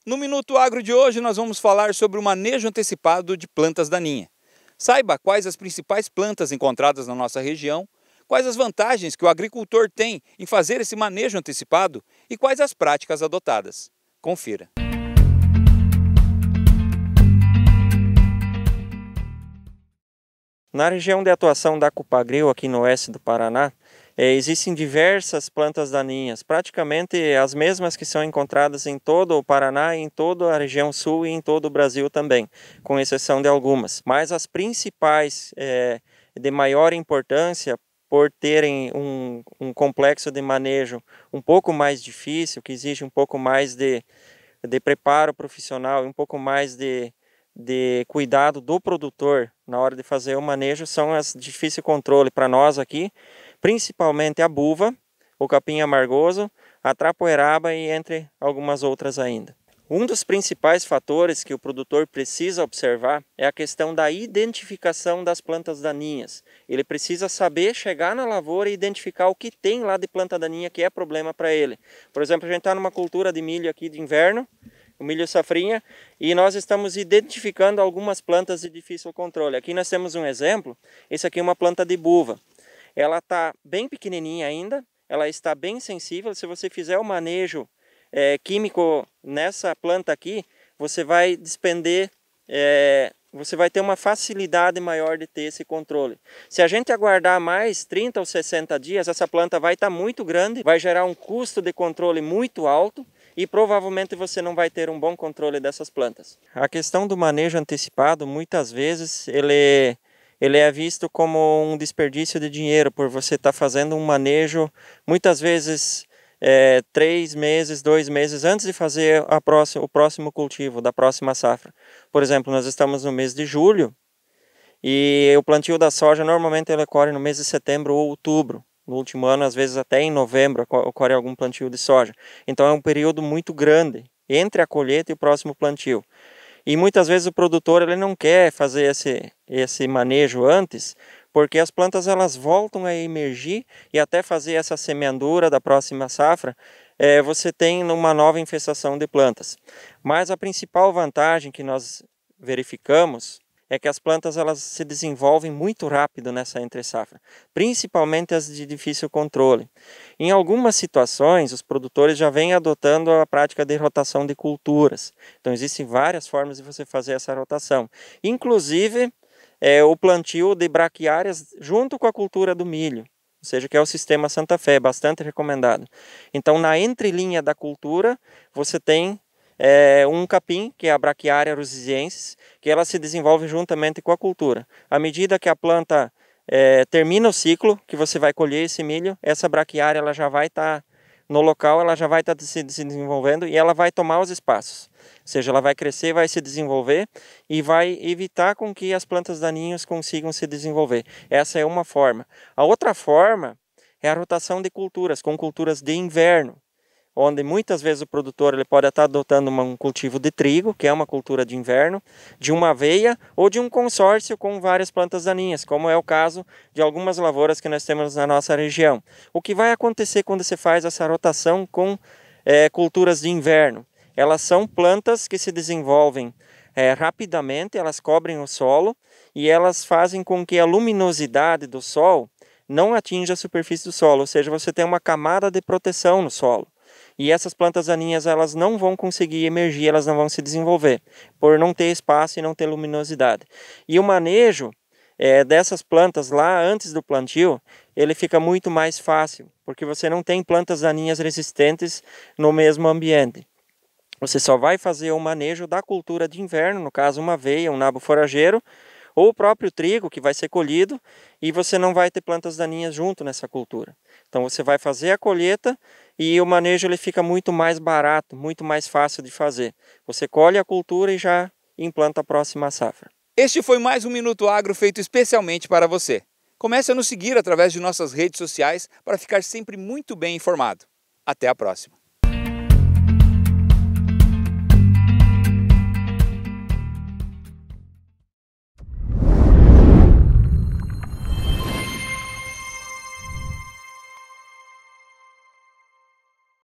No Minuto Agro de hoje nós vamos falar sobre o manejo antecipado de plantas daninhas. Saiba quais as principais plantas encontradas na nossa região, quais as vantagens que o agricultor tem em fazer esse manejo antecipado e quais as práticas adotadas. Confira. Na região de atuação da Cupagril, aqui no oeste do Paraná, existem diversas plantas daninhas, praticamente as mesmas que são encontradas em todo o Paraná, em toda a região sul e em todo o Brasil também, com exceção de algumas. Mas as principais de maior importância, por terem um complexo de manejo um pouco mais difícil, que exige um pouco mais de preparo profissional e um pouco mais de cuidado do produtor na hora de fazer o manejo, são as de difícil controle para nós aqui, principalmente a buva, o capim amargoso, a trapoeraba e entre algumas outras ainda. Um dos principais fatores que o produtor precisa observar é a questão da identificação das plantas daninhas. Ele precisa saber chegar na lavoura e identificar o que tem lá de planta daninha que é problema para ele. Por exemplo, a gente está numa cultura de milho aqui de inverno, o milho safrinha, e nós estamos identificando algumas plantas de difícil controle. Aqui nós temos um exemplo, esse aqui é uma planta de buva. Ela está bem pequenininha ainda, ela está bem sensível. Se você fizer o manejo químico nessa planta aqui, você vai despender, você vai ter uma facilidade maior de ter esse controle. Se a gente aguardar mais 30 ou 60 dias, essa planta vai estar muito grande, vai gerar um custo de controle muito alto, e provavelmente você não vai ter um bom controle dessas plantas. A questão do manejo antecipado, muitas vezes, ele é visto como um desperdício de dinheiro, por você estar fazendo um manejo, muitas vezes, 3 meses, 2 meses antes de fazer o próximo cultivo, da próxima safra. Por exemplo, nós estamos no mês de julho, e o plantio da soja normalmente ele ocorre no mês de setembro ou outubro. No último ano, às vezes até em novembro, ocorre algum plantio de soja. Então é um período muito grande entre a colheita e o próximo plantio. E muitas vezes o produtor ele não quer fazer esse manejo antes, porque as plantas elas voltam a emergir e até fazer essa semeadura da próxima safra, você tem uma nova infestação de plantas. Mas a principal vantagem que nós verificamos é que as plantas elas se desenvolvem muito rápido nessa entre-safra, principalmente as de difícil controle. Em algumas situações, os produtores já vêm adotando a prática de rotação de culturas. Então, existem várias formas de você fazer essa rotação. Inclusive, o plantio de braquiárias junto com a cultura do milho, ou seja, que é o sistema Santa Fé, bastante recomendado. Então, na entrelinha da cultura, você tem um capim, que é a Braquiária rusiensis, que ela se desenvolve juntamente com a cultura. À medida que a planta termina o ciclo, que você vai colher esse milho, essa braquiária ela já vai estar no local, ela já vai estar se desenvolvendo e ela vai tomar os espaços. Ou seja, ela vai crescer, vai se desenvolver e vai evitar com que as plantas daninhas consigam se desenvolver. Essa é uma forma. A outra forma é a rotação de culturas, com culturas de inverno, onde muitas vezes o produtor ele pode estar adotando um cultivo de trigo, que é uma cultura de inverno, de uma aveia ou de um consórcio com várias plantas daninhas, como é o caso de algumas lavouras que nós temos na nossa região. O que vai acontecer quando você faz essa rotação com culturas de inverno? Elas são plantas que se desenvolvem rapidamente, elas cobrem o solo e elas fazem com que a luminosidade do sol não atinja a superfície do solo, ou seja, você tem uma camada de proteção no solo. E essas plantas daninhas elas não vão conseguir emergir, elas não vão se desenvolver, por não ter espaço e não ter luminosidade. E o manejo dessas plantas lá antes do plantio, ele fica muito mais fácil, porque você não tem plantas daninhas resistentes no mesmo ambiente. Você só vai fazer o manejo da cultura de inverno, no caso uma aveia, um nabo forageiro, ou o próprio trigo que vai ser colhido, e você não vai ter plantas daninhas junto nessa cultura. Então você vai fazer a colheita e o manejo ele fica muito mais barato, muito mais fácil de fazer. Você colhe a cultura e já implanta a próxima safra. Este foi mais um Minuto Agro feito especialmente para você. Comece a nos seguir através de nossas redes sociais para ficar sempre muito bem informado. Até a próxima!